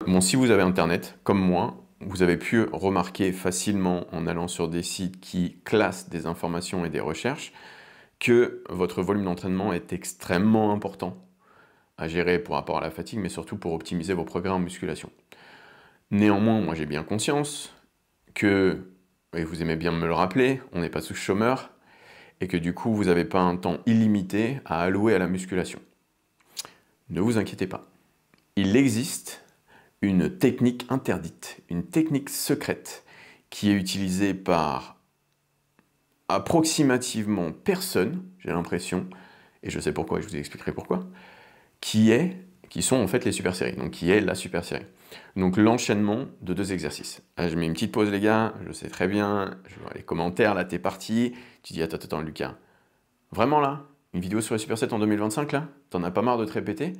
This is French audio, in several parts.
Bon, si vous avez Internet, comme moi, vous avez pu remarquer facilement en allant sur des sites qui classent des informations et des recherches que votre volume d'entraînement est extrêmement important à gérer pour rapport à la fatigue, mais surtout pour optimiser vos progrès en musculation. Néanmoins, moi j'ai bien conscience que, et vous aimez bien me le rappeler, on n'est pas tous chômeurs, et que du coup vous n'avez pas un temps illimité à allouer à la musculation. Ne vous inquiétez pas. Il existe une technique interdite, une technique secrète qui est utilisée par approximativement personne, j'ai l'impression, et je sais pourquoi, et je vous expliquerai pourquoi, qui sont en fait les super séries, donc qui est la super série. Donc l'enchaînement de 2 exercices. Là, je mets une petite pause les gars, je sais très bien, je vois les commentaires, là t'es parti, tu dis attends Lucas, vraiment là, une vidéo sur les supersets en 2025 là, t'en as pas marre de te répéter?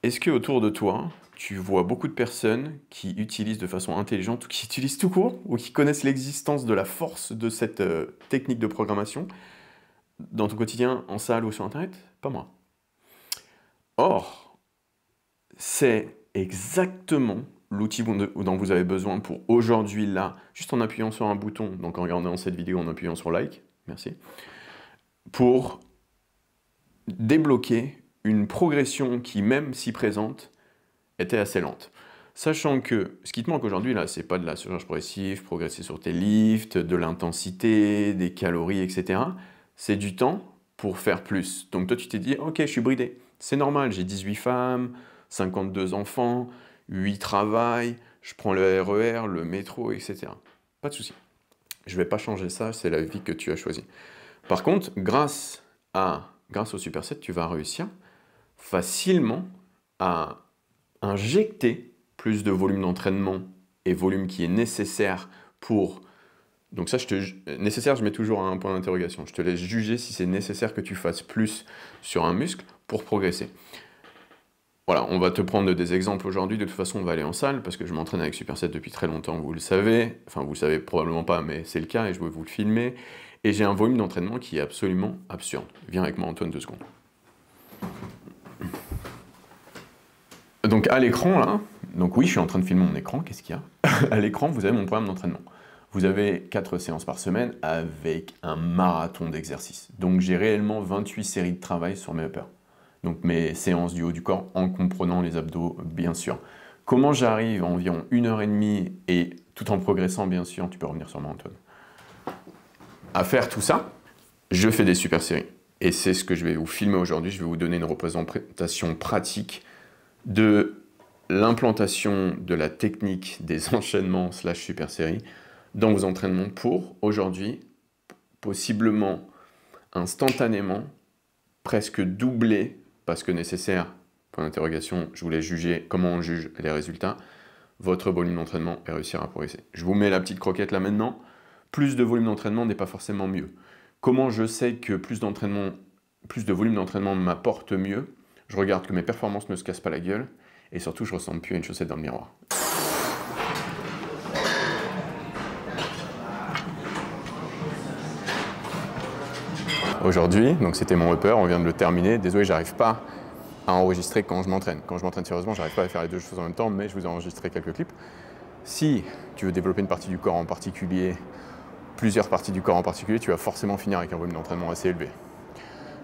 Est-ce que autour de toi, tu vois beaucoup de personnes qui utilisent de façon intelligente, ou qui utilisent tout court, ou qui connaissent l'existence de la force de cette technique de programmation dans ton quotidien, en salle ou sur Internet? Pas moi. Or, c'est exactement l'outil dont vous avez besoin pour aujourd'hui, là, juste en appuyant sur un bouton, donc en regardant cette vidéo, en appuyant sur like, merci, pour débloquer une progression qui, même si présente, était assez lente. Sachant que ce qui te manque aujourd'hui, là, c'est pas de la surcharge progressive, progresser sur tes lifts, de l'intensité, des calories, etc. C'est du temps pour faire plus. Donc toi, tu t'es dit, ok, je suis bridé. C'est normal, j'ai 18 femmes, 52 enfants, 8 travails, je prends le RER, le métro, etc. Pas de souci. Je vais pas changer ça, c'est la vie que tu as choisie. Par contre, grâce au superset, tu vas réussir facilement à injecter plus de volume d'entraînement et volume qui est nécessaire pour... Donc ça, nécessaire, je mets toujours un point d'interrogation. Je te laisse juger si c'est nécessaire que tu fasses plus sur un muscle pour progresser. Voilà, on va te prendre des exemples aujourd'hui. De toute façon, on va aller en salle parce que je m'entraîne avec Superset depuis très longtemps, vous le savez. Enfin, vous le savez probablement pas, mais c'est le cas et je vais vous le filmer. Et j'ai un volume d'entraînement qui est absolument absurde. Viens avec moi, Antoine, 2 secondes. Donc à l'écran, là, donc oui, je suis en train de filmer mon écran, qu'est-ce qu'il y a? À l'écran, vous avez mon programme d'entraînement. Vous avez 4 séances par semaine avec un marathon d'exercices. Donc j'ai réellement 28 séries de travail sur mes uppers. Donc mes séances du haut du corps en comprenant les abdos, bien sûr. Comment j'arrive à environ 1h30 et tout en progressant, bien sûr, tu peux revenir sur moi, Antoine, à faire tout ça? Je fais des super séries. Et c'est ce que je vais vous filmer aujourd'hui. Je vais vous donner une représentation pratique de l'implantation de la technique des enchaînements / super séries dans vos entraînements pour, aujourd'hui, possiblement, instantanément, presque doubler, parce que nécessaire, point d'interrogation, je voulais juger comment on juge les résultats, votre volume d'entraînement et réussir à progresser. Je vous mets la petite croquette là maintenant. Plus de volume d'entraînement n'est pas forcément mieux. Comment je sais que plus de volume d'entraînement m'apporte mieux? Je regarde que mes performances ne se cassent pas la gueule, et surtout, je ne ressemble plus à une chaussette dans le miroir. Aujourd'hui, donc c'était mon upper, on vient de le terminer. Désolé, j'arrive pas à enregistrer quand je m'entraîne. Quand je m'entraîne sérieusement, j'arrive pas à faire les 2 choses en même temps, mais je vous ai enregistré quelques clips. Si tu veux développer une partie du corps en particulier, plusieurs parties du corps en particulier, tu vas forcément finir avec un volume d'entraînement assez élevé.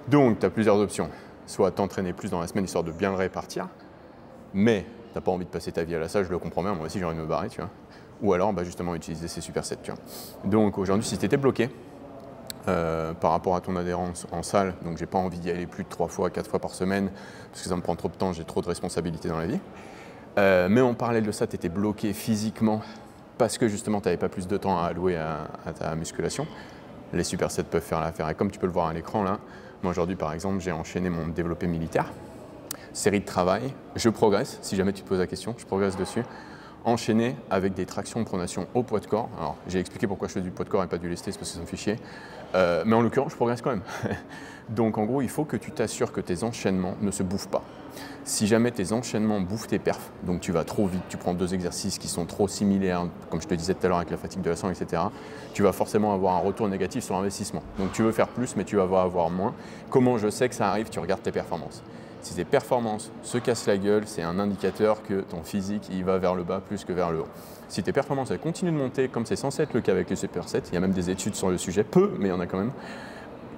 Donc, tu as plusieurs options. Soit t'entraîner plus dans la semaine, histoire de bien le répartir, mais tu n'as pas envie de passer ta vie à la salle, je le comprends bien, moi aussi j'ai envie de me barrer, tu vois. Ou alors, justement, utiliser ces supersets, tu vois. Donc, aujourd'hui, si tu étais bloqué par rapport à ton adhérence en salle, donc j'ai pas envie d'y aller plus de 3 fois, 4 fois par semaine, parce que ça me prend trop de temps, j'ai trop de responsabilités dans la vie. Mais en parallèle de ça, tu étais bloqué physiquement, parce que justement, tu n'avais pas plus de temps à allouer à ta musculation. Les supersets peuvent faire l'affaire. Et comme tu peux le voir à l'écran là, moi aujourd'hui par exemple, j'ai enchaîné mon développé militaire, série de travail, je progresse, si jamais tu te poses la question, je progresse dessus, enchaîné avec des tractions pronation au poids de corps. Alors j'ai expliqué pourquoi je fais du poids de corps et pas du lesté, c'est parce que ça me fait chier, mais en l'occurrence je progresse quand même. Donc en gros, il faut que tu t'assures que tes enchaînements ne se bouffent pas. Si jamais tes enchaînements bouffent tes perfs, donc tu vas trop vite, tu prends 2 exercices qui sont trop similaires, comme je te disais tout à l'heure avec la fatigue de la sang, etc., tu vas forcément avoir un retour négatif sur l'investissement. Donc tu veux faire plus, mais tu vas avoir moins. Comment je sais que ça arrive? Tu regardes tes performances. Si tes performances se cassent la gueule, c'est un indicateur que ton physique il va vers le bas plus que vers le haut. Si tes performances elles continuent de monter, comme c'est censé être le cas avec les supersets, il y a même des études sur le sujet, peu, mais il y en a quand même,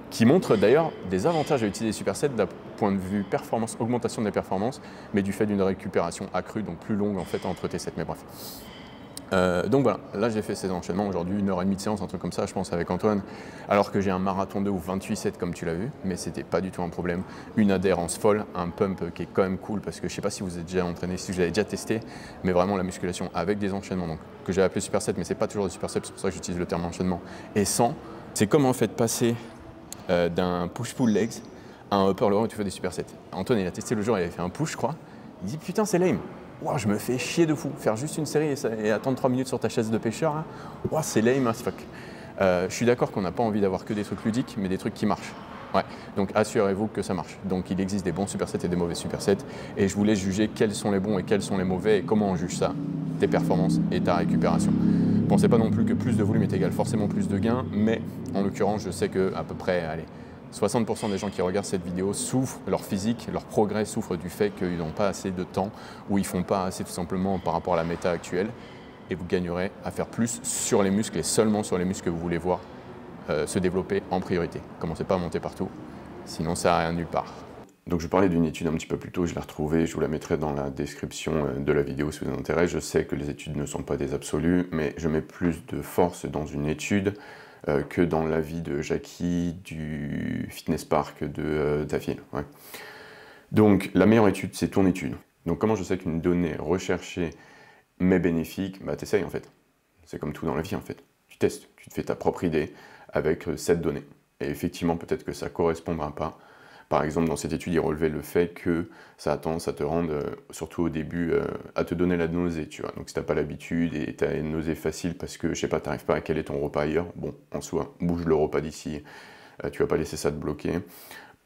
qui montrent d'ailleurs des avantages à utiliser les supersets d'un point de vue performance, augmentation des performances, mais du fait d'une récupération accrue, donc plus longue en fait entre tes sets. Mais bref. Donc voilà, là j'ai fait ces enchaînements aujourd'hui, 1h30 de séance, un truc comme ça, je pense, avec Antoine, alors que j'ai un marathon de ouf, 28 sets comme tu l'as vu, mais c'était pas du tout un problème. Une adhérence folle, un pump qui est quand même cool, parce que je sais pas si vous êtes déjà entraîné, si vous avez déjà testé, mais vraiment la musculation avec des enchaînements, donc, que j'ai appelé superset, mais c'est pas toujours des supersets, c'est pour ça que j'utilise le terme enchaînement, et sans, c'est comme en fait passer d'un push-pull legs à un upper lower où tu fais des supersets. Antoine il a testé le jour, il avait fait un push je crois, il dit putain c'est lame. Wow, je me fais chier de fou. Faire juste une série et attendre 3 minutes sur ta chaise de pêcheur, hein. Wow, c'est lame as fuck. Je suis d'accord qu'on n'a pas envie d'avoir que des trucs ludiques, mais des trucs qui marchent. Ouais. Donc assurez-vous que ça marche. Donc il existe des bons supersets et des mauvais supersets. Et je vous laisse juger quels sont les bons et quels sont les mauvais et comment on juge ça, tes performances et ta récupération. Pensez pas non plus que plus de volume est égal forcément plus de gains, mais en l'occurrence, je sais que à peu près, allez, 60% des gens qui regardent cette vidéo souffrent, leur physique, leur progrès souffrent du fait qu'ils n'ont pas assez de temps ou ils ne font pas assez tout simplement par rapport à la méta actuelle. Et vous gagnerez à faire plus sur les muscles et seulement sur les muscles que vous voulez voir se développer en priorité. Commencez pas à monter partout, sinon ça n'a rien nulle part. Donc je parlais d'une étude un petit peu plus tôt, je l'ai retrouvée, je vous la mettrai dans la description de la vidéo si vous vous intéressez. Je sais que les études ne sont pas des absolus, mais je mets plus de force dans une étude que dans l'avis de Jackie du Fitness Park de David. Ouais. Donc la meilleure étude, c'est ton étude. Donc comment je sais qu'une donnée recherchée mais bénéfique, bah t'essayes en fait. C'est comme tout dans la vie en fait. Tu testes, tu te fais ta propre idée avec cette donnée. Et effectivement, peut-être que ça ne correspondra pas. Par exemple, dans cette étude, il relevait le fait que ça a tendance à te rendre, surtout au début, à te donner la nausée, tu vois. Donc si tu n'as pas l'habitude et tu as une nausée facile parce que, je sais pas, tu n'arrives pas à caler ton repas ailleurs, bon, en soi, bouge le repas d'ici, tu vas pas laisser ça te bloquer.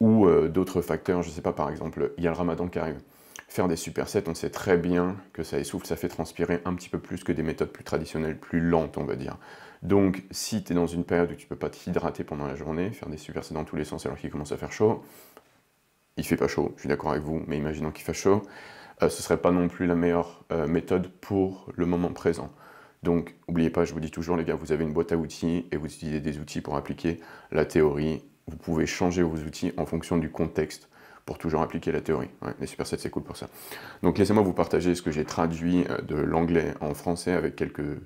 Ou d'autres facteurs, je sais pas, par exemple, il y a le ramadan qui arrive. Faire des supersets, on sait très bien que ça essouffle, ça fait transpirer un petit peu plus que des méthodes plus traditionnelles, plus lentes, on va dire. Donc, si tu es dans une période où tu peux pas t'hydrater pendant la journée, faire des supersets dans tous les sens alors qu'il commence à faire chaud, il fait pas chaud, je suis d'accord avec vous, mais imaginons qu'il fasse chaud, ce serait pas non plus la meilleure méthode pour le moment présent. Donc, n'oubliez pas, je vous dis toujours, les gars, vous avez une boîte à outils et vous utilisez des outils pour appliquer la théorie. Vous pouvez changer vos outils en fonction du contexte pour toujours appliquer la théorie. Ouais, les supersets, c'est cool pour ça. Donc, laissez-moi vous partager ce que j'ai traduit de l'anglais en français avec quelques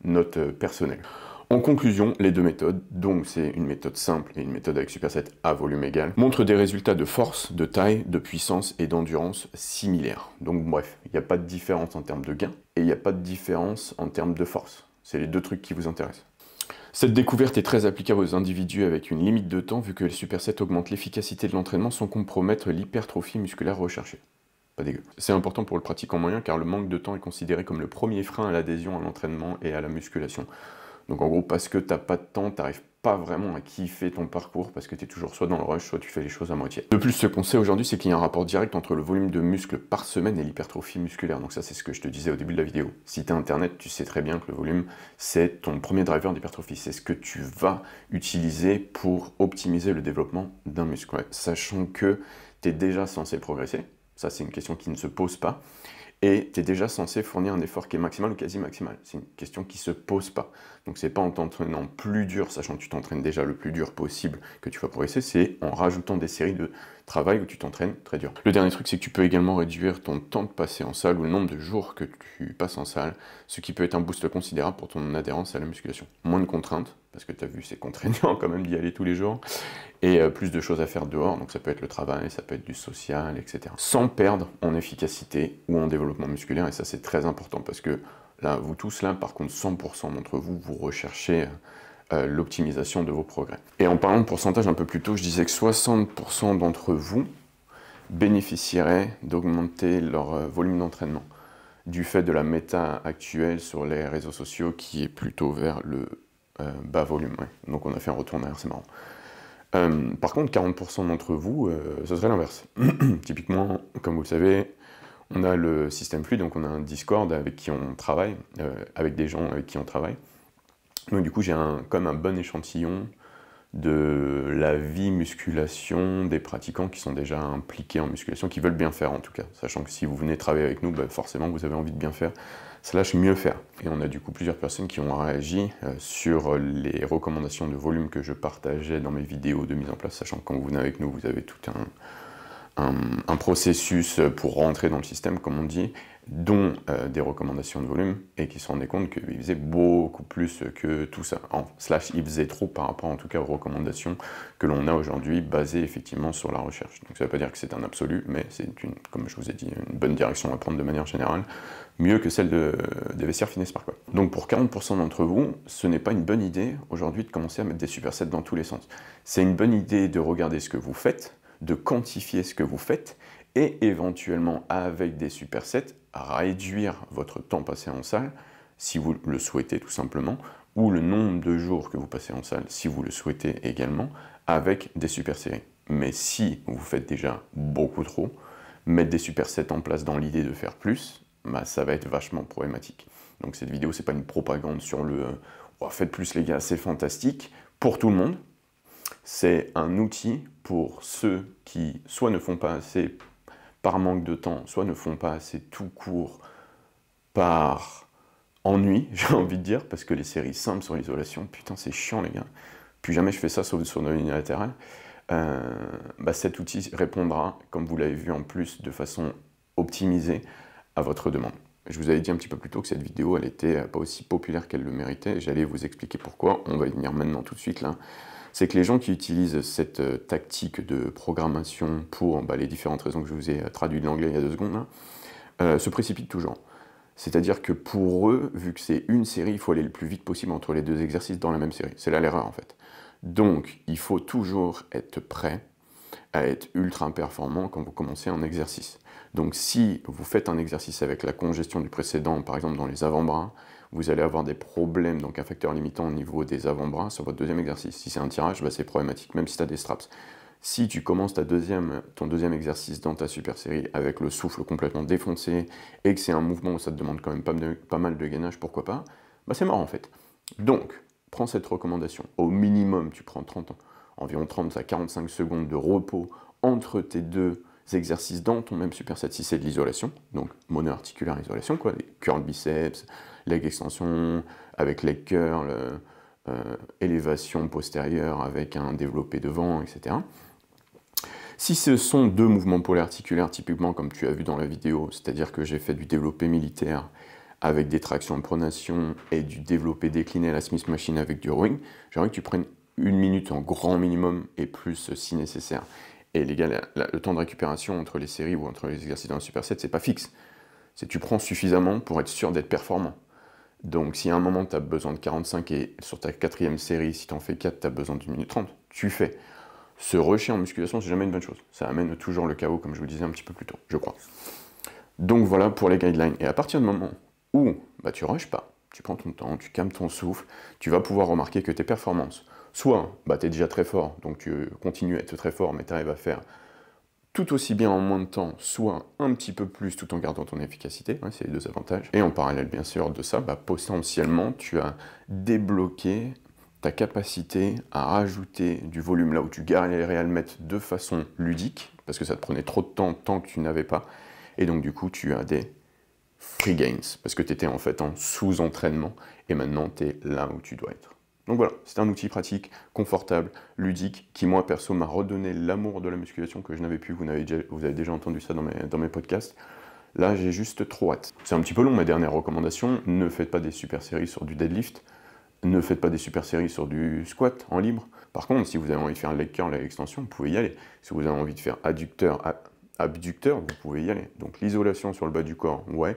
notes personnelles. En conclusion, les deux méthodes, donc c'est une méthode simple et une méthode avec superset à volume égal, montrent des résultats de force, de taille, de puissance et d'endurance similaires. Donc bref, il n'y a pas de différence en termes de gain et il n'y a pas de différence en termes de force. C'est les deux trucs qui vous intéressent. Cette découverte est très applicable aux individus avec une limite de temps vu que les supersets augmentent l'efficacité de l'entraînement sans compromettre l'hypertrophie musculaire recherchée. Pas dégueu. C'est important pour le pratiquant moyen car le manque de temps est considéré comme le premier frein à l'adhésion à l'entraînement et à la musculation. Donc en gros, parce que t'as pas de temps, t'arrives pas vraiment à kiffer ton parcours parce que tu es toujours soit dans le rush, soit tu fais les choses à moitié. De plus, ce qu'on sait aujourd'hui, c'est qu'il y a un rapport direct entre le volume de muscles par semaine et l'hypertrophie musculaire. Donc ça, c'est ce que je te disais au début de la vidéo. Si tu as Internet, tu sais très bien que le volume, c'est ton premier driver d'hypertrophie. C'est ce que tu vas utiliser pour optimiser le développement d'un muscle. Ouais. Sachant que tu es déjà censé progresser. Ça, c'est une question qui ne se pose pas. Et tu es déjà censé fournir un effort qui est maximal ou quasi maximal. C'est une question qui ne se pose pas. Donc c'est pas en t'entraînant plus dur, sachant que tu t'entraînes déjà le plus dur possible que tu vas progresser, c'est en rajoutant des séries de travail où tu t'entraînes très dur. Le dernier truc, c'est que tu peux également réduire ton temps de passer en salle ou le nombre de jours que tu passes en salle, ce qui peut être un boost considérable pour ton adhérence à la musculation. Moins de contraintes, parce que tu as vu, c'est contraignant quand même d'y aller tous les jours, et plus de choses à faire dehors, donc ça peut être le travail, ça peut être du social, etc. Sans perdre en efficacité ou en développement musculaire, et ça c'est très important, parce que là, vous tous là, par contre, 100% d'entre vous, vous recherchez l'optimisation de vos progrès. Et en parlant de pourcentage un peu plus tôt, je disais que 60% d'entre vous bénéficieraient d'augmenter leur volume d'entraînement, du fait de la méta actuelle sur les réseaux sociaux qui est plutôt vers le bas volume. Ouais. Donc on a fait un retour en arrière, c'est marrant. Par contre, 40% d'entre vous, ce serait l'inverse. Typiquement, comme vous le savez, on a le système fluide, donc on a un Discord avec qui on travaille, avec des gens avec qui on travaille. Donc du coup, j'ai quand même un bon échantillon de la vie musculation des pratiquants qui sont déjà impliqués en musculation, qui veulent bien faire en tout cas, sachant que si vous venez travailler avec nous, bah forcément vous avez envie de bien faire, slash mieux faire. Et on a du coup plusieurs personnes qui ont réagi sur les recommandations de volume que je partageais dans mes vidéos de mise en place, sachant que quand vous venez avec nous, vous avez tout un processus pour rentrer dans le système, comme on dit, dont des recommandations de volume, et qui se rendaient compte qu'ils faisaient beaucoup plus que tout ça. Slash, ils faisaient trop par rapport en tout cas aux recommandations que l'on a aujourd'hui, basées effectivement sur la recherche. Donc ça ne veut pas dire que c'est un absolu, mais c'est, comme je vous ai dit, une bonne direction à prendre de manière générale, mieux que celle des vestiaires Fitness Park. Donc pour 40% d'entre vous, ce n'est pas une bonne idée aujourd'hui de commencer à mettre des supersets dans tous les sens. C'est une bonne idée de regarder ce que vous faites, de quantifier ce que vous faites, et éventuellement, avec des supersets, à réduire votre temps passé en salle, si vous le souhaitez tout simplement, ou le nombre de jours que vous passez en salle, si vous le souhaitez également, avec des super séries. Mais si vous faites déjà beaucoup trop, mettre des supersets en place dans l'idée de faire plus, bah, ça va être vachement problématique. Donc cette vidéo, c'est pas une propagande sur le oh, faites plus les gars, c'est fantastique, pour tout le monde. C'est un outil pour ceux qui soit ne font pas assez par manque de temps, soit ne font pas assez tout court par ennui, j'ai envie de dire, parce que les séries simples sur l'isolation, putain c'est chiant les gars, plus jamais je fais ça sauf sur le unilatéral. Bah cet outil répondra, comme vous l'avez vu en plus, de façon optimisée à votre demande. Je vous avais dit un petit peu plus tôt que cette vidéo, elle était pas aussi populaire qu'elle le méritait, et j'allais vous expliquer pourquoi, on va y venir maintenant tout de suite là. C'est que les gens qui utilisent cette tactique de programmation pour les différentes raisons que je vous ai traduites de l'anglais il y a 2 secondes, là, se précipitent toujours. C'est-à-dire que pour eux, vu que c'est une série, il faut aller le plus vite possible entre les 2 exercices dans la même série. C'est là l'erreur en fait. Donc, il faut toujours être prêt à être ultra performant quand vous commencez un exercice. Donc si vous faites un exercice avec la congestion du précédent, par exemple dans les avant-bras, vous allez avoir des problèmes, donc un facteur limitant au niveau des avant-bras sur votre deuxième exercice. Si c'est un tirage, bah c'est problématique, même si tu as des straps. Si tu commences ton deuxième exercice dans ta super série avec le souffle complètement défoncé et que c'est un mouvement où ça te demande quand même pas mal de gainage, pourquoi pas, bah c'est mort en fait. Donc, prends cette recommandation. Au minimum, tu prends environ 30 à 45 secondes de repos entre tes 2 exercices dans ton même superset si c'est de l'isolation, donc mono-articulaire isolation, quoi, les curls biceps, leg extension, avec leg curl, élévation postérieure avec un développé devant, etc. Si ce sont 2 mouvements polyarticulaires, typiquement comme tu as vu dans la vidéo, c'est-à-dire que j'ai fait du développé militaire avec des tractions en pronation et du développé décliné à la Smith Machine avec du rowing, j'aimerais que tu prennes 1 minute en grand minimum et plus si nécessaire. Et les gars, le temps de récupération entre les séries ou entre les exercices dans le superset, c'est pas fixe. C'est tu prends suffisamment pour être sûr d'être performant. Donc si à un moment tu as besoin de 45 et sur ta 4e série, si tu en fais 4, tu as besoin d'1 minute 30, tu fais. Se rusher en musculation, c'est jamais une bonne chose. Ça amène toujours le chaos, comme je vous disais un petit peu plus tôt, je crois. Donc voilà pour les guidelines. Et à partir du moment où tu rushes pas, tu prends ton temps, tu calmes ton souffle, tu vas pouvoir remarquer que tes performances, soit tu es déjà très fort, donc tu continues à être très fort, mais tu arrives à faire tout aussi bien en moins de temps, soit un petit peu plus tout en gardant ton efficacité, c'est les 2 avantages. Et en parallèle bien sûr de ça, potentiellement tu as débloqué ta capacité à rajouter du volume là où tu galérais à le mettre de façon ludique, parce que ça te prenait trop de temps tant que tu n'avais pas, et donc du coup tu as des free gains, parce que tu étais en fait en sous-entraînement, et maintenant tu es là où tu dois être. Donc voilà, c'est un outil pratique, confortable, ludique, qui moi perso m'a redonné l'amour de la musculation que je n'avais plus, vous avez déjà entendu ça dans mes podcasts. Là j'ai juste trop hâte. C'est un petit peu long mes dernières recommandations, ne faites pas des super séries sur du deadlift, ne faites pas des super séries sur du squat en libre. Par contre, si vous avez envie de faire un leg curl, leg extension, vous pouvez y aller. Si vous avez envie de faire adducteur, abducteur, vous pouvez y aller. Donc l'isolation sur le bas du corps, ouais.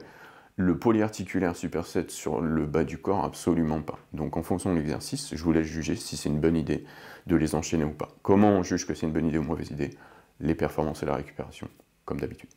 Le polyarticulaire superset sur le bas du corps, absolument pas. Donc en fonction de l'exercice, je vous laisse juger si c'est une bonne idée de les enchaîner ou pas. Comment on juge que c'est une bonne idée ou une mauvaise idée? Les performances et la récupération, comme d'habitude.